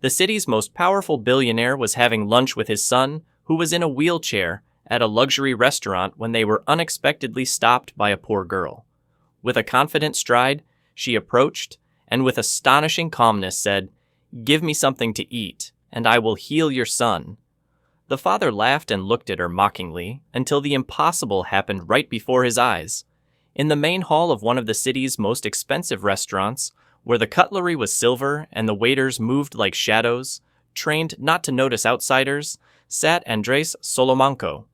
The city's most powerful billionaire was having lunch with his son, who was in a wheelchair, at a luxury restaurant when they were unexpectedly stopped by a poor girl. With a confident stride, she approached and with astonishing calmness said, "Give me something to eat, and I will heal your son." The father laughed and looked at her mockingly until the impossible happened right before his eyes. In the main hall of one of the city's most expensive restaurants, where the cutlery was silver and the waiters moved like shadows, trained not to notice outsiders, sat Andres Solomanco.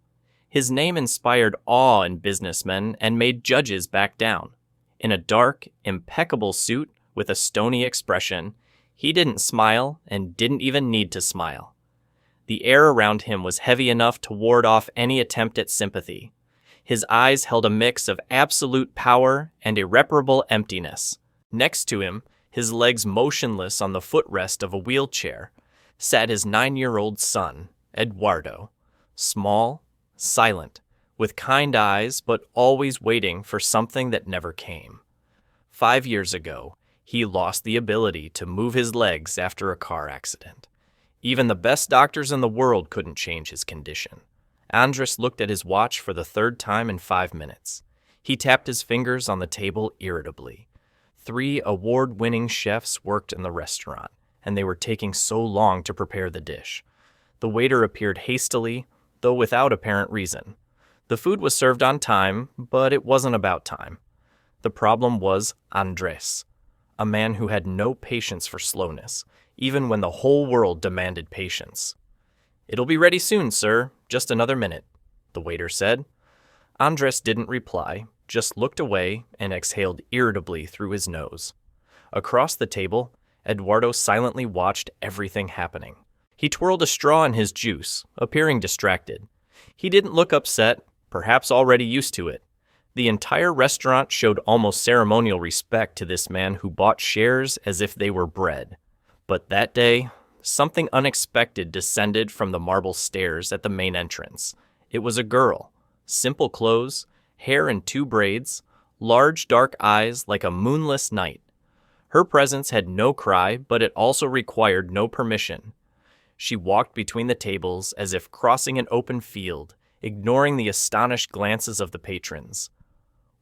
His name inspired awe in businessmen and made judges back down. In a dark, impeccable suit with a stony expression, he didn't smile and didn't even need to smile. The air around him was heavy enough to ward off any attempt at sympathy. His eyes held a mix of absolute power and irreparable emptiness. Next to him, his legs motionless on the footrest of a wheelchair, sat his 9-year-old son, Eduardo, small, silent, with kind eyes but always waiting for something that never came. 5 years ago, he lost the ability to move his legs after a car accident. Even the best doctors in the world couldn't change his condition. Andres looked at his watch for the third time in 5 minutes. He tapped his fingers on the table irritably. 3 award-winning chefs worked in the restaurant, and they were taking so long to prepare the dish. The waiter appeared hastily, though without apparent reason. The food was served on time, but it wasn't about time. The problem was Andres, a man who had no patience for slowness, even when the whole world demanded patience. "It'll be ready soon, sir. Just another minute," the waiter said. Andres didn't reply, just looked away and exhaled irritably through his nose. Across the table, Eduardo silently watched everything happening. He twirled a straw in his juice, appearing distracted. He didn't look upset, perhaps already used to it. The entire restaurant showed almost ceremonial respect to this man who bought shares as if they were bread. But that day, something unexpected descended from the marble stairs at the main entrance. It was a girl, simple clothes, hair in 2 braids, large dark eyes like a moonless night. Her presence had no cry, but it also required no permission. She walked between the tables as if crossing an open field, ignoring the astonished glances of the patrons.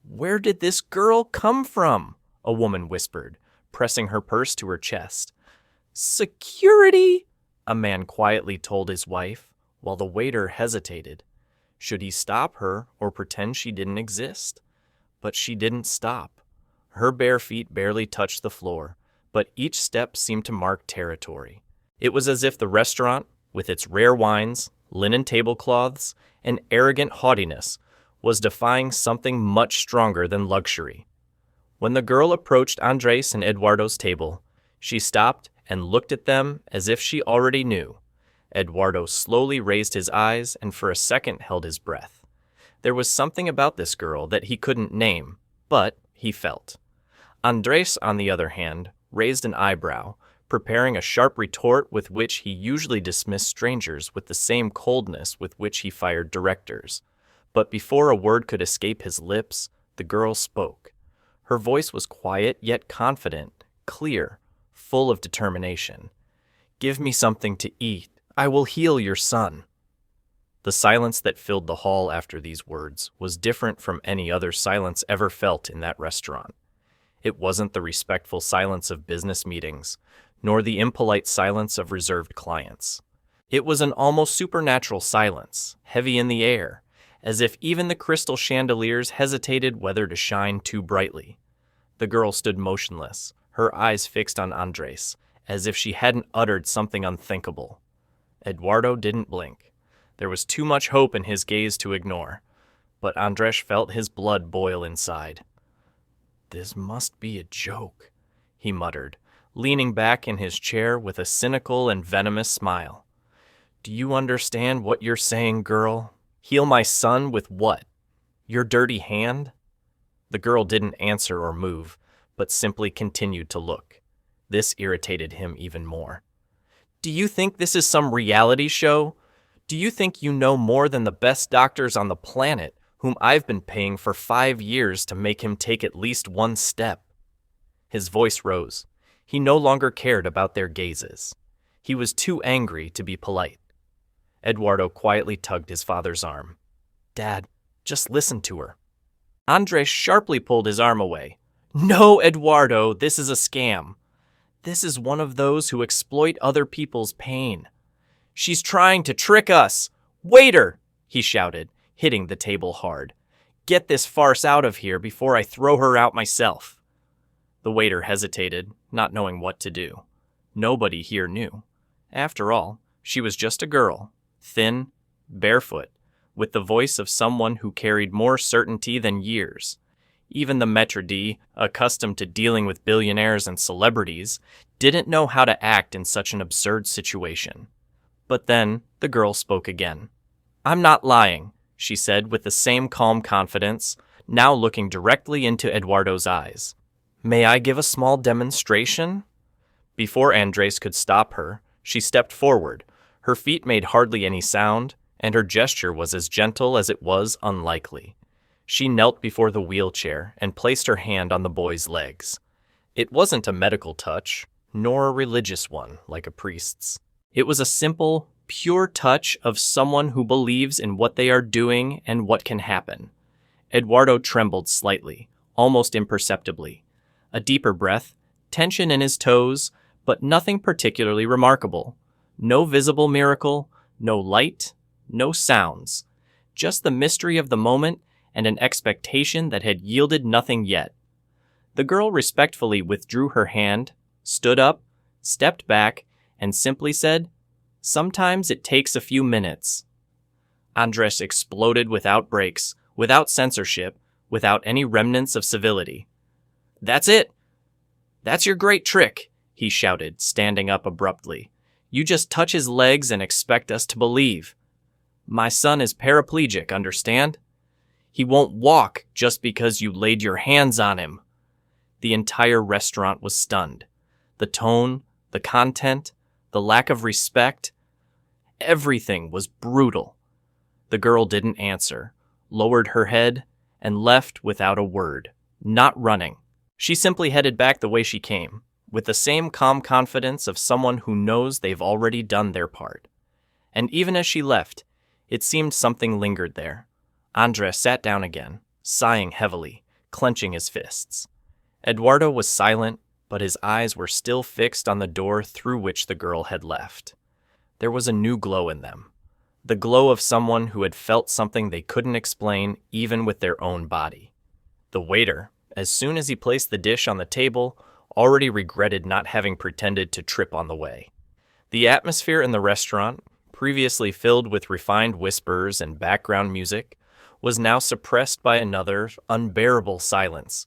"Where did this girl come from?" a woman whispered, pressing her purse to her chest. "Security," a man quietly told his wife, while the waiter hesitated. Should he stop her or pretend she didn't exist? But she didn't stop. Her bare feet barely touched the floor, but each step seemed to mark territory. It was as if the restaurant, with its rare wines, linen tablecloths, and arrogant haughtiness, was defying something much stronger than luxury. When the girl approached Andres and Eduardo's table, she stopped and looked at them as if she already knew. Eduardo slowly raised his eyes and for a second held his breath. There was something about this girl that he couldn't name, but he felt. Andres, on the other hand, raised an eyebrow, preparing a sharp retort with which he usually dismissed strangers with the same coldness with which he fired directors. But before a word could escape his lips, the girl spoke. Her voice was quiet yet confident, clear, full of determination. "Give me something to eat. I will heal your son." The silence that filled the hall after these words was different from any other silence ever felt in that restaurant. It wasn't the respectful silence of business meetings, nor the impolite silence of reserved clients. It was an almost supernatural silence, heavy in the air, as if even the crystal chandeliers hesitated whether to shine too brightly. The girl stood motionless, her eyes fixed on Andres, as if she hadn't uttered something unthinkable. Eduardo didn't blink. There was too much hope in his gaze to ignore, but Andres felt his blood boil inside. "This must be a joke," he muttered, leaning back in his chair with a cynical and venomous smile. "Do you understand what you're saying, girl? Heal my son with what? Your dirty hand?" The girl didn't answer or move, but simply continued to look. This irritated him even more. "Do you think this is some reality show? Do you think you know more than the best doctors on the planet, whom I've been paying for 5 years to make him take at least one step?" His voice rose. He no longer cared about their gazes. He was too angry to be polite. Eduardo quietly tugged his father's arm. "Dad, just listen to her." Andres sharply pulled his arm away. "No, Eduardo, this is a scam. This is one of those who exploit other people's pain. She's trying to trick us. Waiter!" he shouted, hitting the table hard. "Get this farce out of here before I throw her out myself." The waiter hesitated, not knowing what to do. Nobody here knew. After all, she was just a girl, thin, barefoot, with the voice of someone who carried more certainty than years. Even the maître d', accustomed to dealing with billionaires and celebrities, didn't know how to act in such an absurd situation. But then the girl spoke again. "I'm not lying," she said with the same calm confidence, now looking directly into Eduardo's eyes. "May I give a small demonstration?" Before Andres could stop her, she stepped forward. Her feet made hardly any sound, and her gesture was as gentle as it was unlikely. She knelt before the wheelchair and placed her hand on the boy's legs. It wasn't a medical touch, nor a religious one like a priest's. It was a simple, pure touch of someone who believes in what they are doing and what can happen. Eduardo trembled slightly, almost imperceptibly. A deeper breath, tension in his toes, but nothing particularly remarkable. No visible miracle, no light, no sounds. Just the mystery of the moment and an expectation that had yielded nothing yet. The girl respectfully withdrew her hand, stood up, stepped back, and simply said, "Sometimes it takes a few minutes." Andres exploded without breaks, without censorship, without any remnants of civility. "That's it! That's your great trick," he shouted, standing up abruptly. "You just touch his legs and expect us to believe. My son is paraplegic, understand? He won't walk just because you laid your hands on him." The entire restaurant was stunned. The tone, the content, the lack of respect, everything was brutal. The girl didn't answer, lowered her head, and left without a word, not running. She simply headed back the way she came, with the same calm confidence of someone who knows they've already done their part. And even as she left, it seemed something lingered there. Andres sat down again, sighing heavily, clenching his fists. Eduardo was silent, but his eyes were still fixed on the door through which the girl had left. There was a new glow in them, the glow of someone who had felt something they couldn't explain even with their own body. The waiter, as soon as he placed the dish on the table, already regretted not having pretended to trip on the way. The atmosphere in the restaurant, previously filled with refined whispers and background music, was now suppressed by another, unbearable silence,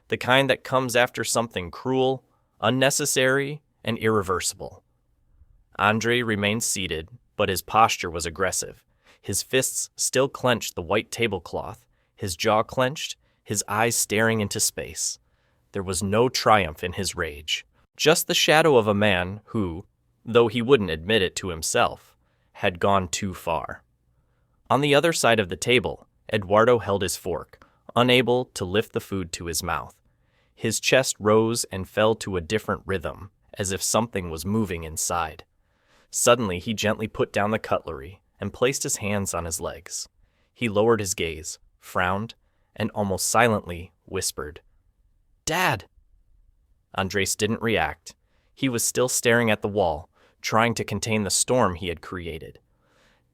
the kind that comes after something cruel, unnecessary, and irreversible. Andre remained seated, but his posture was aggressive. His fists still clenched the white tablecloth, his jaw clenched, his eyes staring into space. There was no triumph in his rage, just the shadow of a man who, though he wouldn't admit it to himself, had gone too far. On the other side of the table, Eduardo held his fork, unable to lift the food to his mouth. His chest rose and fell to a different rhythm, as if something was moving inside. Suddenly, he gently put down the cutlery and placed his hands on his legs. He lowered his gaze, frowned, and almost silently whispered, "Dad!" Andres didn't react. He was still staring at the wall, trying to contain the storm he had created.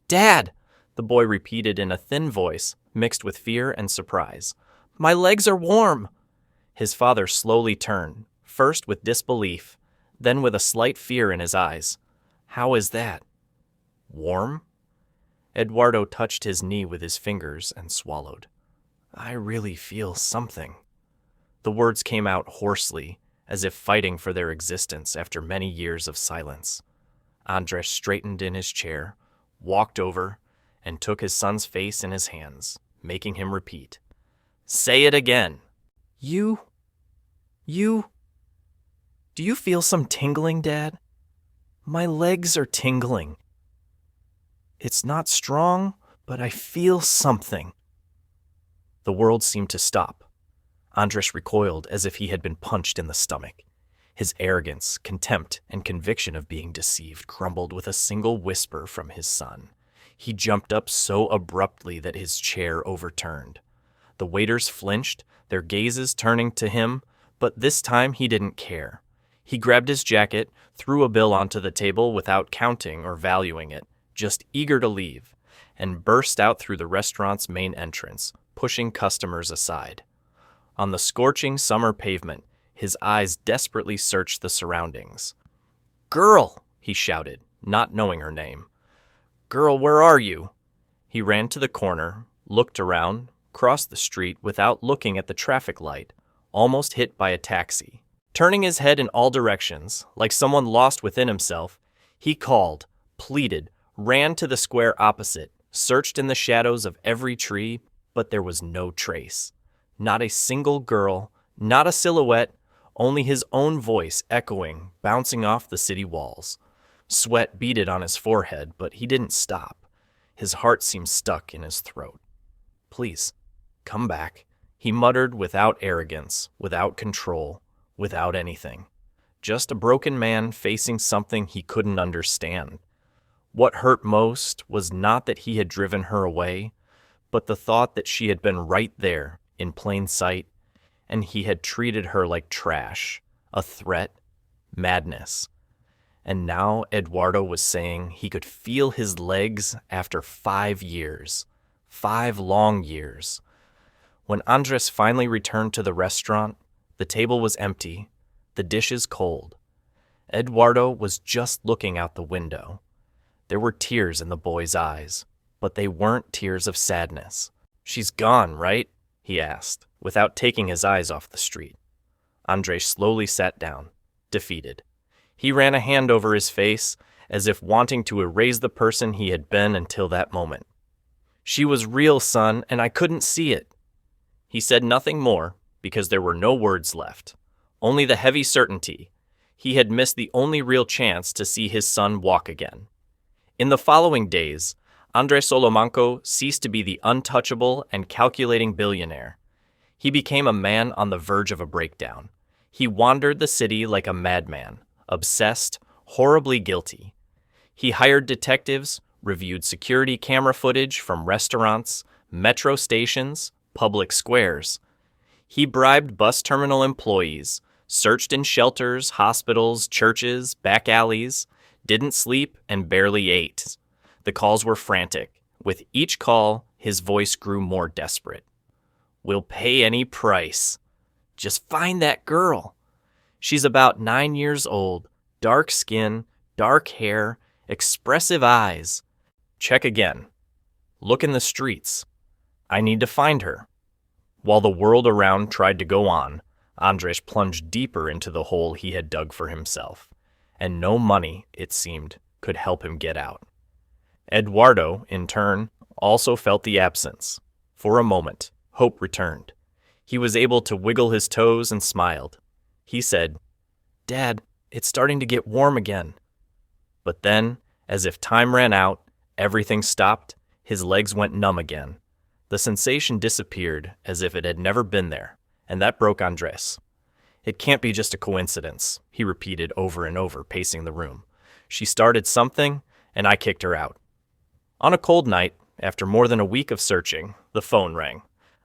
"Dad!" the boy repeated in a thin voice, mixed with fear and surprise. "My legs are warm!" His father slowly turned, first with disbelief, then with a slight fear in his eyes. "How is that? Warm?" Eduardo touched his knee with his fingers and swallowed. "I really feel something." The words came out hoarsely, as if fighting for their existence after many years of silence. Andres straightened in his chair, walked over, and took his son's face in his hands, making him repeat, "Say it again." You... Do you feel some tingling, Dad? My legs are tingling. It's not strong, but I feel something. The world seemed to stop. Andres recoiled as if he had been punched in the stomach. His arrogance, contempt, and conviction of being deceived crumbled with a single whisper from his son. He jumped up so abruptly that his chair overturned. The waiters flinched, their gazes turning to him, but this time he didn't care. He grabbed his jacket, threw a bill onto the table without counting or valuing it, just eager to leave, and burst out through the restaurant's main entrance, pushing customers aside. On the scorching summer pavement, his eyes desperately searched the surroundings. "Girl!" he shouted, not knowing her name. "Girl, where are you?" He ran to the corner, looked around, crossed the street without looking at the traffic light, almost hit by a taxi. Turning his head in all directions, like someone lost within himself, he called, pleaded, ran to the square opposite, searched in the shadows of every tree, but there was no trace. Not a single girl, not a silhouette, only his own voice echoing, bouncing off the city walls. Sweat beaded on his forehead, but he didn't stop. His heart seemed stuck in his throat. "Please, come back," he muttered, without arrogance, without control, without anything. Just a broken man facing something he couldn't understand. What hurt most was not that he had driven her away, but the thought that she had been right there, in plain sight, and he had treated her like trash, a threat, madness. And now Eduardo was saying he could feel his legs after 5 years. 5 long years. When Andres finally returned to the restaurant, the table was empty, the dishes cold. Eduardo was just looking out the window. There were tears in the boy's eyes, but they weren't tears of sadness. "She's gone, right?" he asked, without taking his eyes off the street. Andres slowly sat down, defeated. He ran a hand over his face, as if wanting to erase the person he had been until that moment. "She was real, son, and I couldn't see it." He said nothing more, because there were no words left. Only the heavy certainty. He had missed the only real chance to see his son walk again. In the following days, Andres Salamanca ceased to be the untouchable and calculating billionaire. He became a man on the verge of a breakdown. He wandered the city like a madman, obsessed, horribly guilty. He hired detectives, reviewed security camera footage from restaurants, metro stations, public squares. He bribed bus terminal employees, searched in shelters, hospitals, churches, back alleys, didn't sleep, and barely ate. The calls were frantic. With each call, his voice grew more desperate. "We'll pay any price. Just find that girl. She's about 9 years old, dark skin, dark hair, expressive eyes. Check again. Look in the streets. I need to find her." While the world around tried to go on, Andres plunged deeper into the hole he had dug for himself, and no money, it seemed, could help him get out. Eduardo, in turn, also felt the absence. For a moment, hope returned. He was able to wiggle his toes and smiled. He said, "Dad, it's starting to get warm again." But then, as if time ran out, everything stopped, his legs went numb again. The sensation disappeared as if it had never been there, and that broke Andres. "It can't be just a coincidence," he repeated over and over, pacing the room. "She started something, and I kicked her out." On a cold night, after more than a week of searching, the phone rang.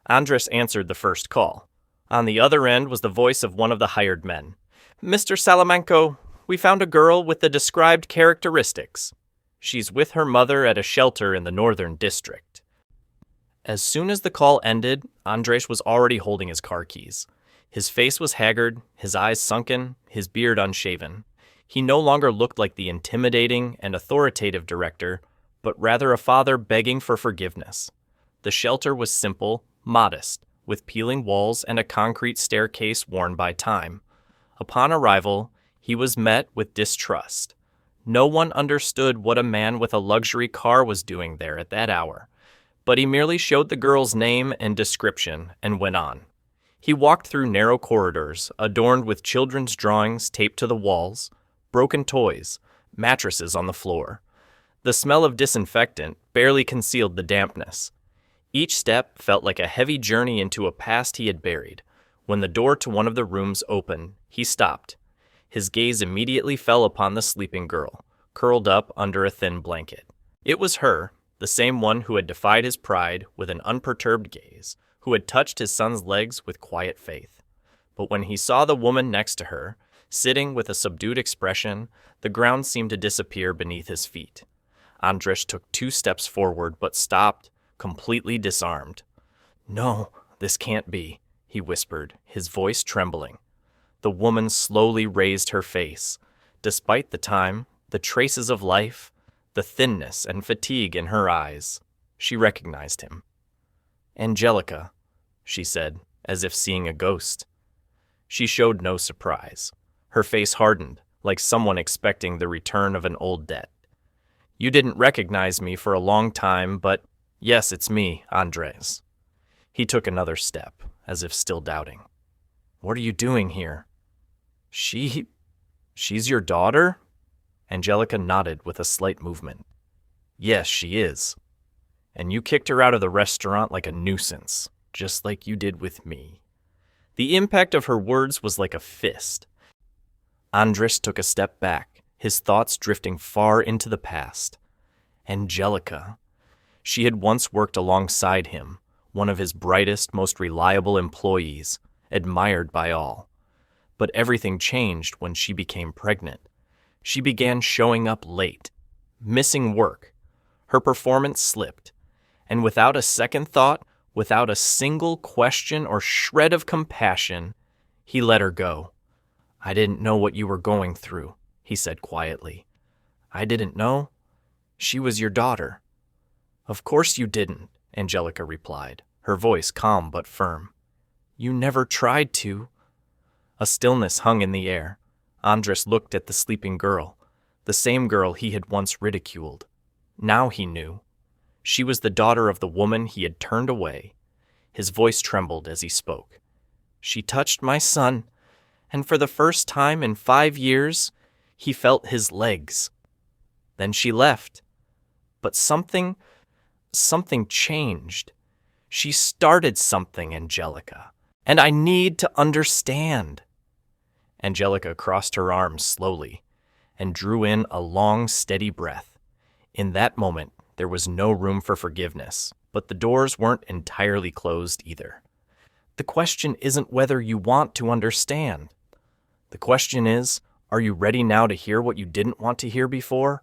Andres answered the first call. On the other end was the voice of one of the hired men. "Mr. Salamanca, we found a girl with the described characteristics. She's with her mother at a shelter in the northern district." As soon as the call ended, Andres was already holding his car keys. His face was haggard, his eyes sunken, his beard unshaven. He no longer looked like the intimidating and authoritative director, but rather a father begging for forgiveness. The shelter was simple, modest, with peeling walls and a concrete staircase worn by time. Upon arrival, he was met with distrust. No one understood what a man with a luxury car was doing there at that hour, but he merely showed the girl's name and description and went on. He walked through narrow corridors adorned with children's drawings taped to the walls, broken toys, mattresses on the floor. The smell of disinfectant barely concealed the dampness. Each step felt like a heavy journey into a past he had buried. When the door to one of the rooms opened, he stopped. His gaze immediately fell upon the sleeping girl, curled up under a thin blanket. It was her, the same one who had defied his pride with an unperturbed gaze, who had touched his son's legs with quiet faith. But when he saw the woman next to her, sitting with a subdued expression, the ground seemed to disappear beneath his feet. Andres took 2 steps forward, but stopped, completely disarmed. "No, this can't be," he whispered, his voice trembling. The woman slowly raised her face. Despite the time, the traces of life, the thinness and fatigue in her eyes, she recognized him. "Angelica," she said, as if seeing a ghost. She showed no surprise. Her face hardened, like someone expecting the return of an old debt. "You didn't recognize me for a long time, but yes, it's me, Andres." He took another step, as if still doubting. "What are you doing here?" She's your daughter?" Angelica nodded with a slight movement. "Yes, she is. And you kicked her out of the restaurant like a nuisance, just like you did with me." The impact of her words was like a fist. Andres took a step back, his thoughts drifting far into the past. Angelica. She had once worked alongside him, one of his brightest, most reliable employees, admired by all. But everything changed when she became pregnant. She began showing up late, missing work. Her performance slipped, and without a second thought, without a single question or shred of compassion, he let her go. "I didn't know what you were going through," he said quietly. "I didn't know. She was your daughter." "Of course you didn't," Angelica replied, her voice calm but firm. "You never tried to." A stillness hung in the air. Andres looked at the sleeping girl, the same girl he had once ridiculed. Now he knew. She was the daughter of the woman he had turned away. His voice trembled as he spoke. "She touched my son, and for the first time in 5 years, he felt his legs. Then she left. But something changed. She started something, Angelica, and I need to understand." Angelica crossed her arms slowly and drew in a long, steady breath. In that moment, there was no room for forgiveness, but the doors weren't entirely closed either. "The question isn't whether you want to understand. The question is, are you ready now to hear what you didn't want to hear before?"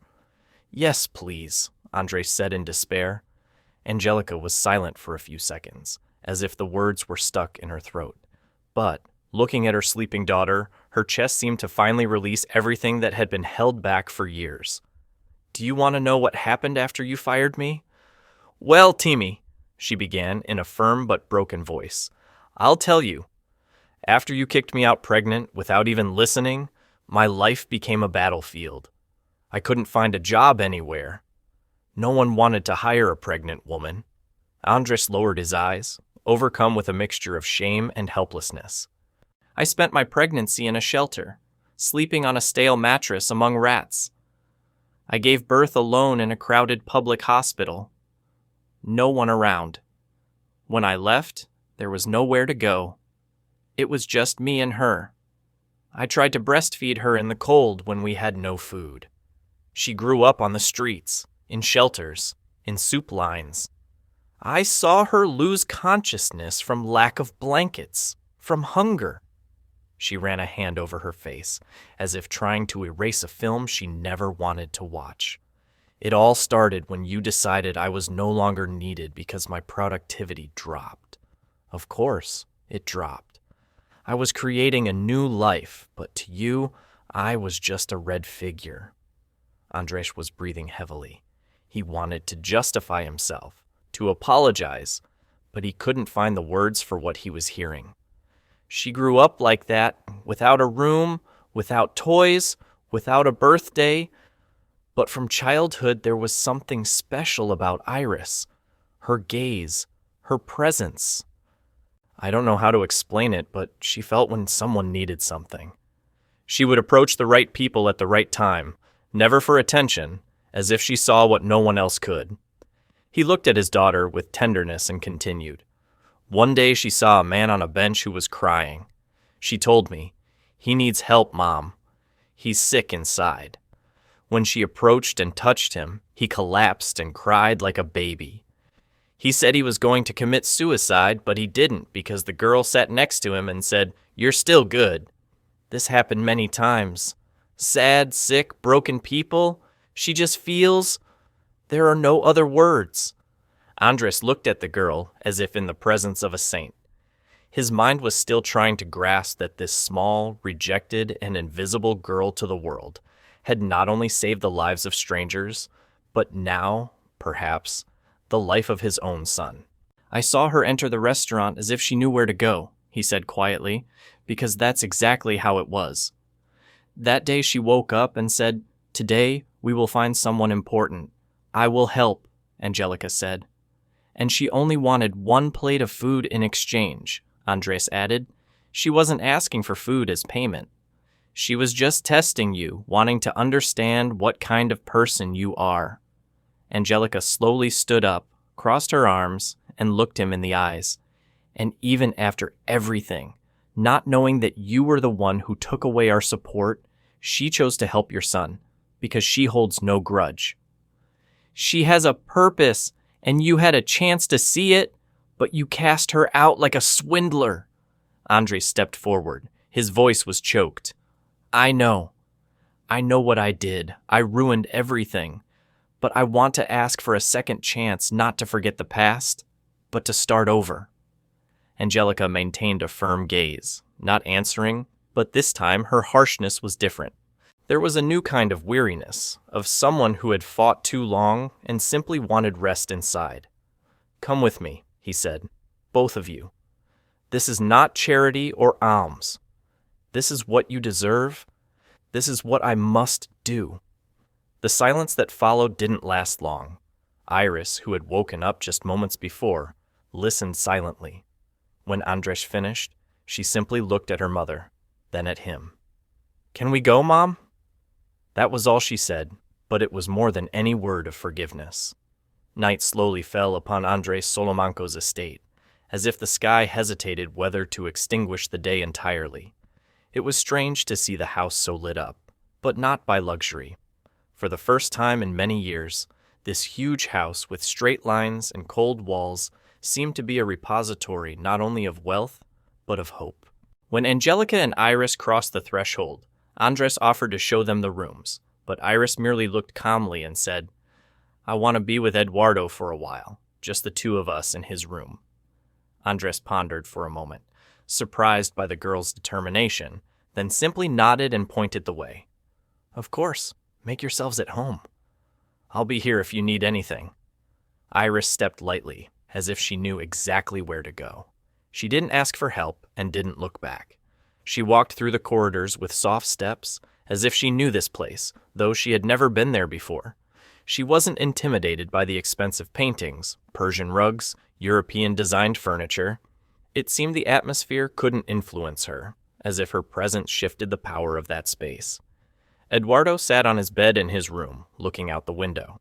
"Yes, please," Andres said in despair. Angelica was silent for a few seconds, as if the words were stuck in her throat. But, looking at her sleeping daughter, her chest seemed to finally release everything that had been held back for years. "Do you want to know what happened after you fired me?" "Well, Timmy," she began in a firm but broken voice, "I'll tell you. After you kicked me out pregnant without even listening, my life became a battlefield. I couldn't find a job anywhere. No one wanted to hire a pregnant woman." Andres lowered his eyes, overcome with a mixture of shame and helplessness. "I spent my pregnancy in a shelter, sleeping on a stale mattress among rats. I gave birth alone in a crowded public hospital. No one around. When I left, there was nowhere to go. It was just me and her. I tried to breastfeed her in the cold when we had no food. She grew up on the streets, in shelters, in soup lines. I saw her lose consciousness from lack of blankets, from hunger." She ran a hand over her face, as if trying to erase a film she never wanted to watch. "It all started when you decided I was no longer needed because my productivity dropped. Of course, it dropped. I was creating a new life, but to you, I was just a red figure." Andres was breathing heavily. He wanted to justify himself, to apologize, but he couldn't find the words for what he was hearing. "She grew up like that, without a room, without toys, without a birthday. But from childhood there was something special about Iris. Her gaze, her presence. I don't know how to explain it, but she felt when someone needed something. She would approach the right people at the right time, never for attention, as if she saw what no one else could." He looked at his daughter with tenderness and continued. "One day she saw a man on a bench who was crying. She told me, 'He needs help, Mom. He's sick inside." When she approached and touched him, he collapsed and cried like a baby. He said he was going to commit suicide, but he didn't because the girl sat next to him and said, "You're still good." This happened many times. Sad, sick, broken people. She just feels. There are no other words. Andres looked at the girl as if in the presence of a saint. His mind was still trying to grasp that this small, rejected, and invisible girl to the world had not only saved the lives of strangers, but now, perhaps, the life of his own son. "I saw her enter the restaurant as if she knew where to go," he said quietly, because that's exactly how it was. That day she woke up and said, "Today we will find someone important. I will help," Angelica said. "And she only wanted one plate of food in exchange," Andres added. "She wasn't asking for food as payment. She was just testing you, wanting to understand what kind of person you are." Angelica slowly stood up, crossed her arms, and looked him in the eyes. "And even after everything, not knowing that you were the one who took away our support, she chose to help your son, because she holds no grudge. She has a purpose, and you had a chance to see it, but you cast her out like a swindler." Andres stepped forward. His voice was choked. I know what I did. I ruined everything. But I want to ask for a second chance not to forget the past, but to start over." Angelica maintained a firm gaze, not answering, but this time her harshness was different. There was a new kind of weariness, of someone who had fought too long and simply wanted rest inside. "Come with me," he said, "both of you. This is not charity or alms. This is what you deserve. This is what I must do." The silence that followed didn't last long. Iris, who had woken up just moments before, listened silently. When Andres finished, she simply looked at her mother, then at him. "Can we go, Mom?" That was all she said, but it was more than any word of forgiveness. Night slowly fell upon Andres Solomanco's estate, as if the sky hesitated whether to extinguish the day entirely. It was strange to see the house so lit up, but not by luxury. For the first time in many years, this huge house with straight lines and cold walls seemed to be a repository not only of wealth, but of hope. When Angelica and Iris crossed the threshold, Andres offered to show them the rooms, but Iris merely looked calmly and said, "I want to be with Eduardo for a while, just the two of us in his room." Andres pondered for a moment, surprised by the girl's determination, then simply nodded and pointed the way. "Of course. Make yourselves at home. I'll be here if you need anything." Iris stepped lightly, as if she knew exactly where to go. She didn't ask for help and didn't look back. She walked through the corridors with soft steps, as if she knew this place, though she had never been there before. She wasn't intimidated by the expensive paintings, Persian rugs, European-designed furniture. It seemed the atmosphere couldn't influence her, as if her presence shifted the power of that space. Eduardo sat on his bed in his room, looking out the window.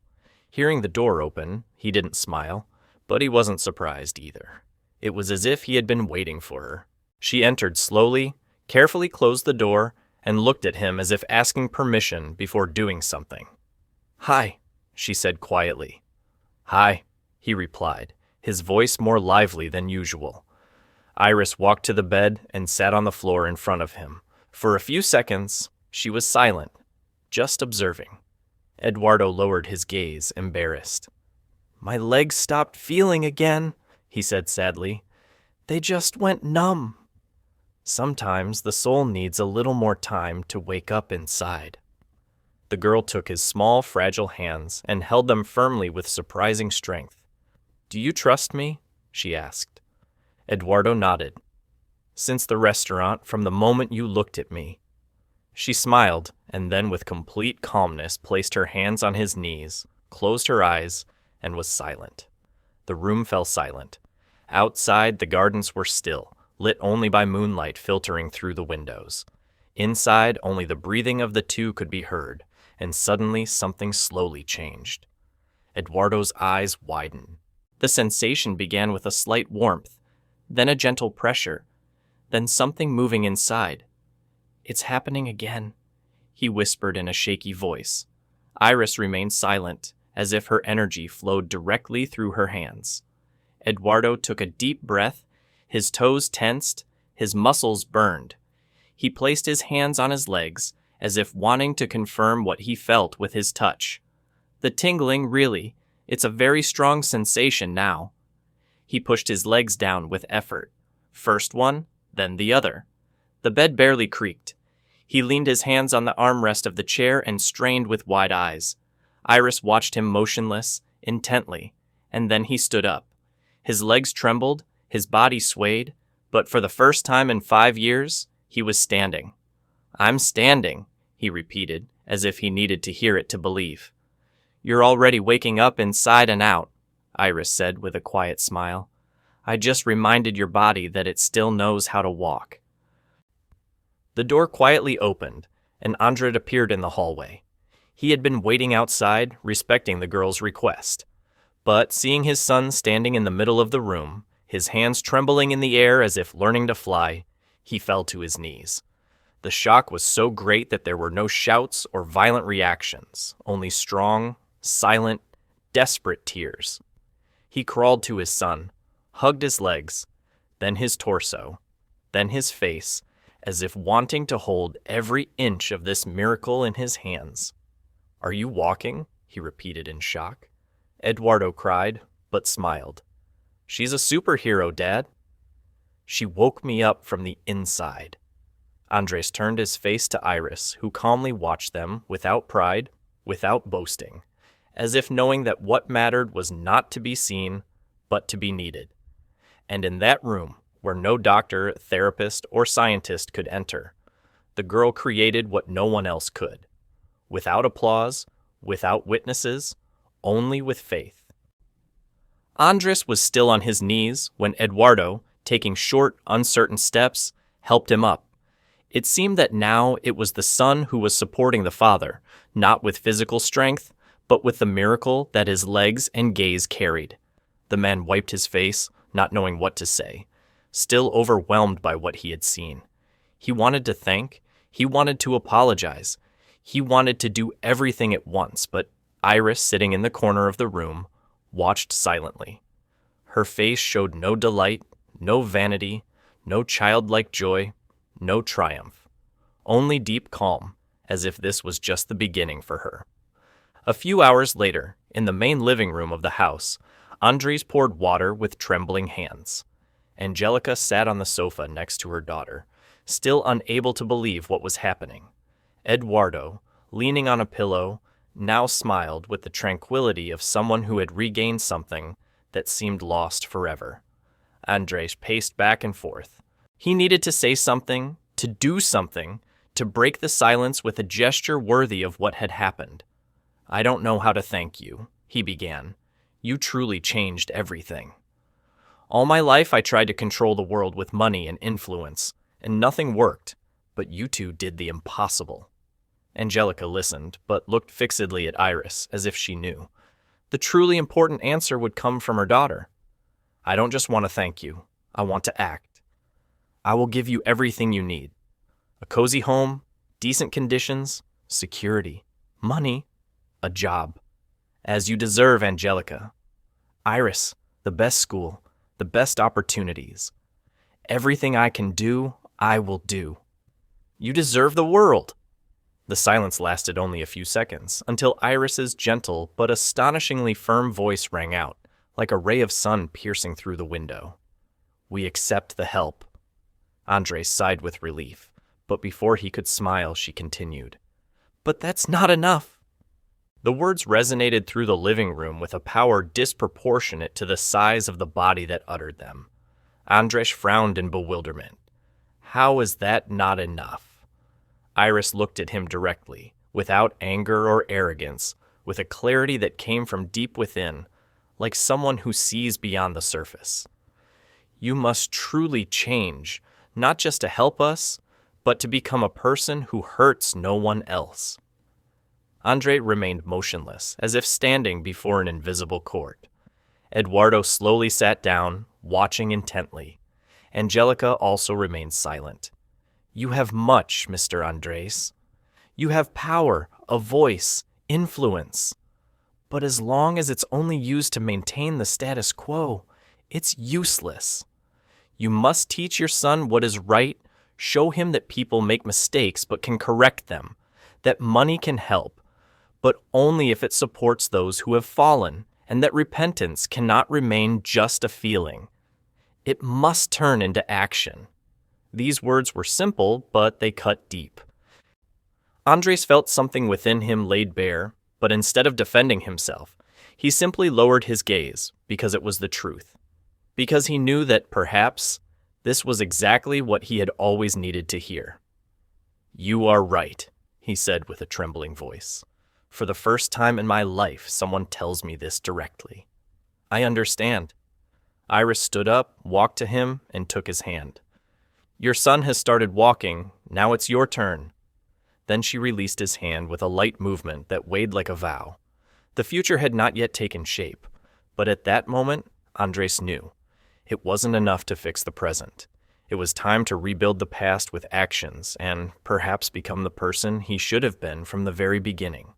Hearing the door open, he didn't smile, but he wasn't surprised either. It was as if he had been waiting for her. She entered slowly, carefully closed the door, and looked at him as if asking permission before doing something. "Hi," she said quietly. "Hi," he replied, his voice more lively than usual. Iris walked to the bed and sat on the floor in front of him. For a few seconds, she was silent, just observing. Eduardo lowered his gaze, embarrassed. "My legs stopped feeling again," he said sadly. "They just went numb." Sometimes the soul needs a little more time to wake up inside. The girl took his small, fragile hands and held them firmly with surprising strength. "Do you trust me?" she asked. Eduardo nodded. "Since the restaurant, from the moment you looked at me." She smiled, and then with complete calmness placed her hands on his knees, closed her eyes, and was silent. The room fell silent. Outside, the gardens were still, lit only by moonlight filtering through the windows. Inside, only the breathing of the two could be heard, and suddenly something slowly changed. Eduardo's eyes widened. The sensation began with a slight warmth, then a gentle pressure, then something moving inside. "It's happening again. he whispered in a shaky voice. Iris remained silent, as if her energy flowed directly through her hands. Eduardo took a deep breath, his toes tensed, his muscles burned. He placed his hands on his legs, as if wanting to confirm what he felt with his touch. The tingling, really, it's a very strong sensation now. He pushed his legs down with effort. First one, then the other. The bed barely creaked. He leaned his hands on the armrest of the chair and strained with wide eyes. Iris watched him motionless, intently, and then he stood up. His legs trembled, his body swayed, but for the first time in 5 years, he was standing. "I'm standing," he repeated, as if he needed to hear it to believe. "You're already waking up inside and out," Iris said with a quiet smile. "I just reminded your body that it still knows how to walk." The door quietly opened, and Andret appeared in the hallway. He had been waiting outside, respecting the girl's request. But seeing his son standing in the middle of the room, his hands trembling in the air as if learning to fly, he fell to his knees. The shock was so great that there were no shouts or violent reactions, only strong, silent, desperate tears. He crawled to his son, hugged his legs, then his torso, then his face, as if wanting to hold every inch of this miracle in his hands. "Are you walking?" he repeated in shock. Eduardo cried, but smiled. "She's a superhero, Dad." "She woke me up from the inside." Andres turned his face to Iris, who calmly watched them without pride, without boasting, as if knowing that what mattered was not to be seen, but to be needed. And in that room, where no doctor, therapist, or scientist could enter, the girl created what no one else could. Without applause, without witnesses, only with faith. Andres was still on his knees when Eduardo, taking short, uncertain steps, helped him up. It seemed that now it was the son who was supporting the father, not with physical strength, but with the miracle that his legs and gaze carried. The man wiped his face, not knowing what to say, still overwhelmed by what he had seen. He wanted to thank, he wanted to apologize, he wanted to do everything at once, but Iris, sitting in the corner of the room, watched silently. Her face showed no delight, no vanity, no childlike joy, no triumph. Only deep calm, as if this was just the beginning for her. A few hours later, in the main living room of the house, Andres poured water with trembling hands. Angelica sat on the sofa next to her daughter, still unable to believe what was happening. Eduardo, leaning on a pillow, now smiled with the tranquility of someone who had regained something that seemed lost forever. Andres paced back and forth. He needed to say something, to do something, to break the silence with a gesture worthy of what had happened. "I don't know how to thank you," he began. "You truly changed everything. All my life I tried to control the world with money and influence, and nothing worked, but you two did the impossible." Angelica listened, but looked fixedly at Iris, as if she knew. The truly important answer would come from her daughter. "I don't just want to thank you. I want to act. I will give you everything you need. A cozy home, decent conditions, security, money, a job. As you deserve, Angelica. Iris, the best school, the best opportunities. Everything I can do, I will do. You deserve the world." The silence lasted only a few seconds, until Iris's gentle but astonishingly firm voice rang out, like a ray of sun piercing through the window. "We accept the help." Andres sighed with relief, but before he could smile, she continued, "But that's not enough." The words resonated through the living room with a power disproportionate to the size of the body that uttered them. Andres frowned in bewilderment. How is that not enough? Iris looked at him directly, without anger or arrogance, with a clarity that came from deep within, like someone who sees beyond the surface. "You must truly change, not just to help us, but to become a person who hurts no one else." Andre remained motionless, as if standing before an invisible court. Eduardo slowly sat down, watching intently. Angelica also remained silent. "You have much, Mr. Andres. You have power, a voice, influence. But as long as it's only used to maintain the status quo, it's useless. You must teach your son what is right, show him that people make mistakes but can correct them, that money can help, but only if it supports those who have fallen, and that repentance cannot remain just a feeling. It must turn into action. These words were simple, but they cut deep. Andres felt something within him laid bare, but instead of defending himself, he simply lowered his gaze because it was the truth. Because he knew that perhaps this was exactly what he had always needed to hear. "You are right," he said with a trembling voice. "For the first time in my life, someone tells me this directly. I understand." Iris stood up, walked to him, and took his hand. "Your son has started walking. Now it's your turn." Then she released his hand with a light movement that weighed like a vow. The future had not yet taken shape, but at that moment, Andres knew. It wasn't enough to fix the present. It was time to rebuild the past with actions and perhaps become the person he should have been from the very beginning.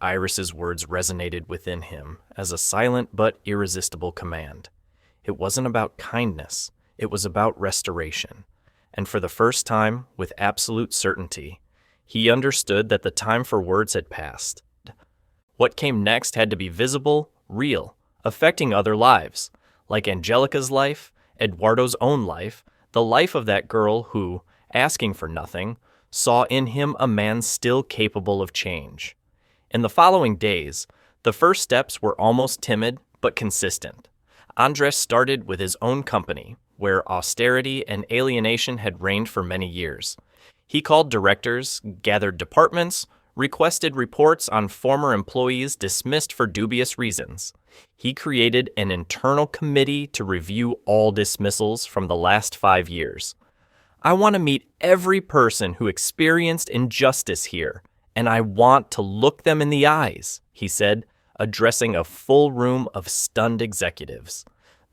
Iris's words resonated within him as a silent but irresistible command. It wasn't about kindness, it was about restoration. And for the first time, with absolute certainty, he understood that the time for words had passed. What came next had to be visible, real, affecting other lives, like Angelica's life, Eduardo's own life, the life of that girl who, asking for nothing, saw in him a man still capable of change. In the following days, the first steps were almost timid but consistent. Andres started with his own company, where austerity and alienation had reigned for many years. He called directors, gathered departments, requested reports on former employees dismissed for dubious reasons. He created an internal committee to review all dismissals from the last 5 years. "I want to meet every person who experienced injustice here, and I want to look them in the eyes," he said, addressing a full room of stunned executives.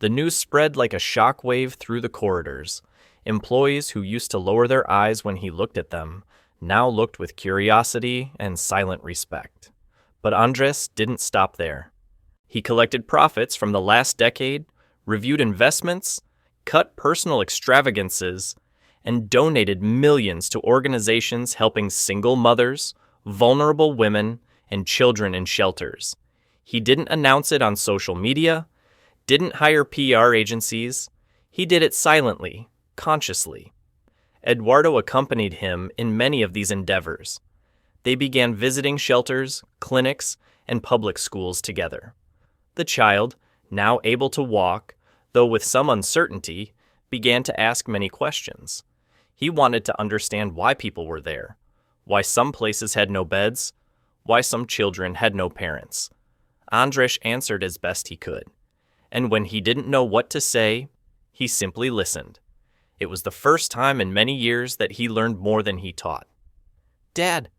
The news spread like a shockwave through the corridors. Employees who used to lower their eyes when he looked at them now looked with curiosity and silent respect. But Andres didn't stop there. He collected profits from the last decade, reviewed investments, cut personal extravagances, and donated millions to organizations helping single mothers, vulnerable women, and children in shelters. He didn't announce it on social media, didn't hire PR agencies. He did it silently, consciously. Eduardo accompanied him in many of these endeavors. They began visiting shelters, clinics, and public schools together. The child, now able to walk, though with some uncertainty, began to ask many questions. He wanted to understand why people were there, why some places had no beds, why some children had no parents. Andres answered as best he could, and when he didn't know what to say, he simply listened. It was the first time in many years that he learned more than he taught. "Dad,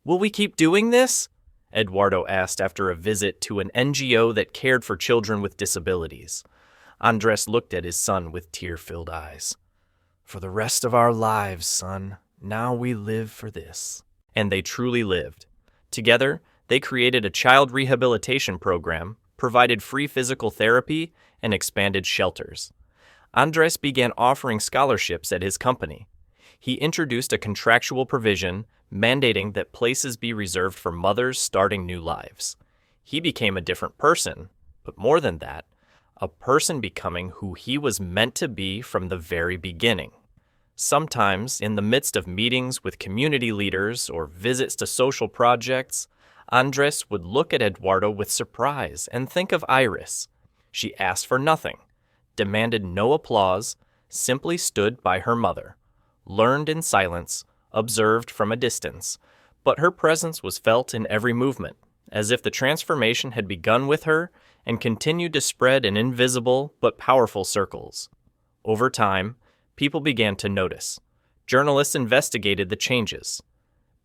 will we keep doing this?" Eduardo asked after a visit to an NGO that cared for children with disabilities. Andres looked at his son with tear-filled eyes. "For the rest of our lives, son, now we live for this." And they truly lived. Together, they created a child rehabilitation program, provided free physical therapy, and expanded shelters. Andres began offering scholarships at his company. He introduced a contractual provision mandating that places be reserved for mothers starting new lives. He became a different person, but more than that, a person becoming who he was meant to be from the very beginning. Sometimes, in the midst of meetings with community leaders or visits to social projects, Andres would look at Eduardo with surprise and think of Iris. She asked for nothing, demanded no applause, simply stood by her mother, learned in silence, observed from a distance, but her presence was felt in every movement, as if the transformation had begun with her and continued to spread in invisible but powerful circles. Over time, people began to notice. Journalists investigated the changes.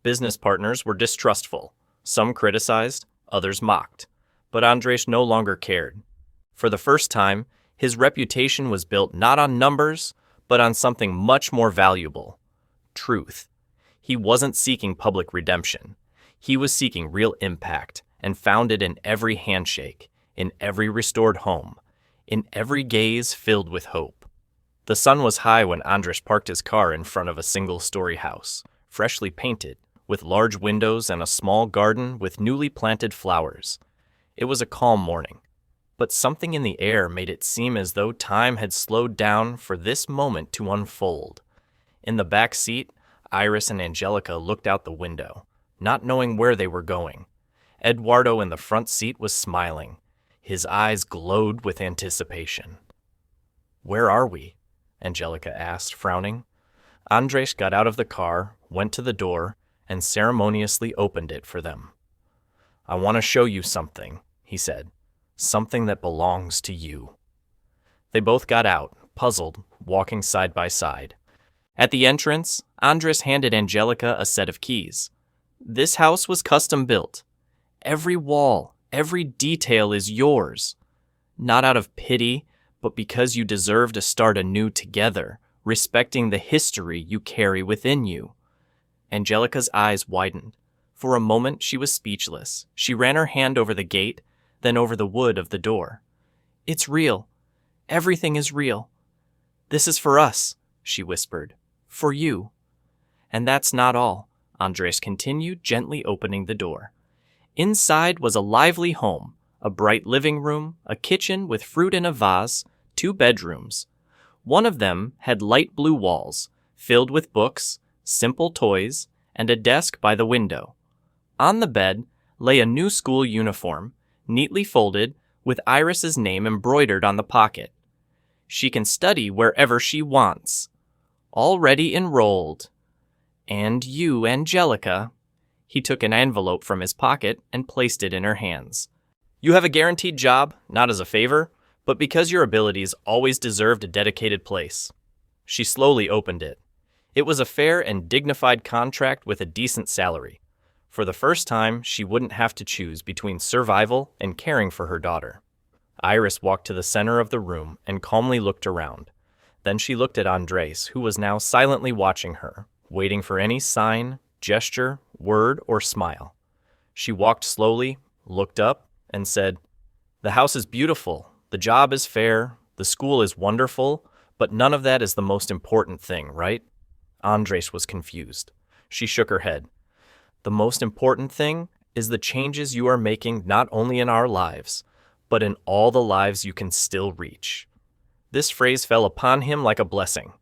Business partners were distrustful. Some criticized, others mocked. But Andres no longer cared. For the first time, his reputation was built not on numbers, but on something much more valuable: truth. He wasn't seeking public redemption. He was seeking real impact, and found it in every handshake, in every restored home, in every gaze filled with hope. The sun was high when Andres parked his car in front of a single-story house, freshly painted, with large windows and a small garden with newly planted flowers. It was a calm morning, but something in the air made it seem as though time had slowed down for this moment to unfold. In the back seat, Iris and Angelica looked out the window, not knowing where they were going. Eduardo in the front seat was smiling. His eyes glowed with anticipation. "Where are we?" Angelica asked, frowning. Andres got out of the car, went to the door, and ceremoniously opened it for them. "I want to show you something," he said. "Something that belongs to you." They both got out, puzzled, walking side by side. At the entrance, Andres handed Angelica a set of keys. "This house was custom built. Every wall, every detail is yours. Not out of pity, but because you deserve to start anew together, respecting the history you carry within you." Angelica's eyes widened. For a moment she was speechless. She ran her hand over the gate, then over the wood of the door. "It's real. Everything is real. This is for us," she whispered. "For you." "And that's not all," Andres continued, gently opening the door. Inside was a lively home, a bright living room, a kitchen with fruit in a vase, 2 bedrooms. One of them had light blue walls, filled with books, simple toys, and a desk by the window. On the bed lay a new school uniform, neatly folded, with Iris's name embroidered on the pocket. "She can study wherever she wants. Already enrolled. And you, Angelica." He took an envelope from his pocket and placed it in her hands. "You have a guaranteed job, not as a favor, but because your abilities always deserved a dedicated place." She slowly opened it. It was a fair and dignified contract with a decent salary. For the first time, she wouldn't have to choose between survival and caring for her daughter. Iris walked to the center of the room and calmly looked around. Then she looked at Andres, who was now silently watching her, waiting for any sign, gesture, word, or smile. She walked slowly, looked up, and said, "The house is beautiful, the job is fair, the school is wonderful, but none of that is the most important thing, right?" Andres was confused. She shook her head. "The most important thing is the changes you are making not only in our lives, but in all the lives you can still reach." This phrase fell upon him like a blessing.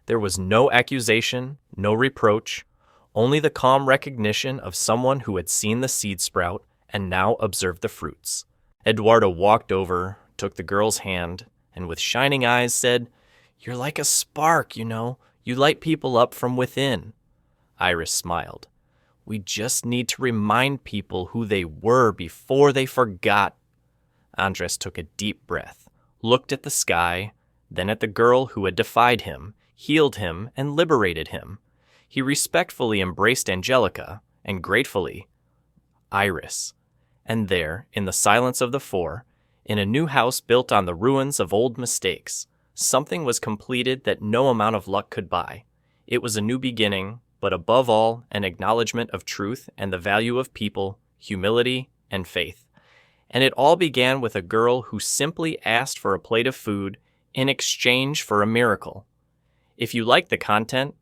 There was no accusation, no reproach, only the calm recognition of someone who had seen the seed sprout and now observed the fruits. Eduardo walked over, took the girl's hand, and with shining eyes said, "You're like a spark, You light people up from within." Iris smiled. "We just need to remind people who they were before they forgot." Andres took a deep breath, looked at the sky, then at the girl who had defied him, healed him, and liberated him. He respectfully embraced Angelica, and gratefully, Iris. And there, in the silence of the four, in a new house built on the ruins of old mistakes, something was completed that no amount of luck could buy. It was a new beginning, but above all, an acknowledgement of truth and the value of people, humility, and faith. And it all began with a girl who simply asked for a plate of food in exchange for a miracle. If you like the content,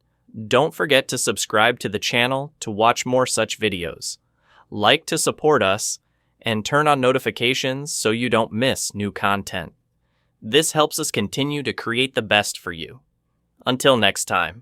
don't forget to subscribe to the channel to watch more such videos. Like to support us, and turn on notifications so you don't miss new content. This helps us continue to create the best for you. Until next time.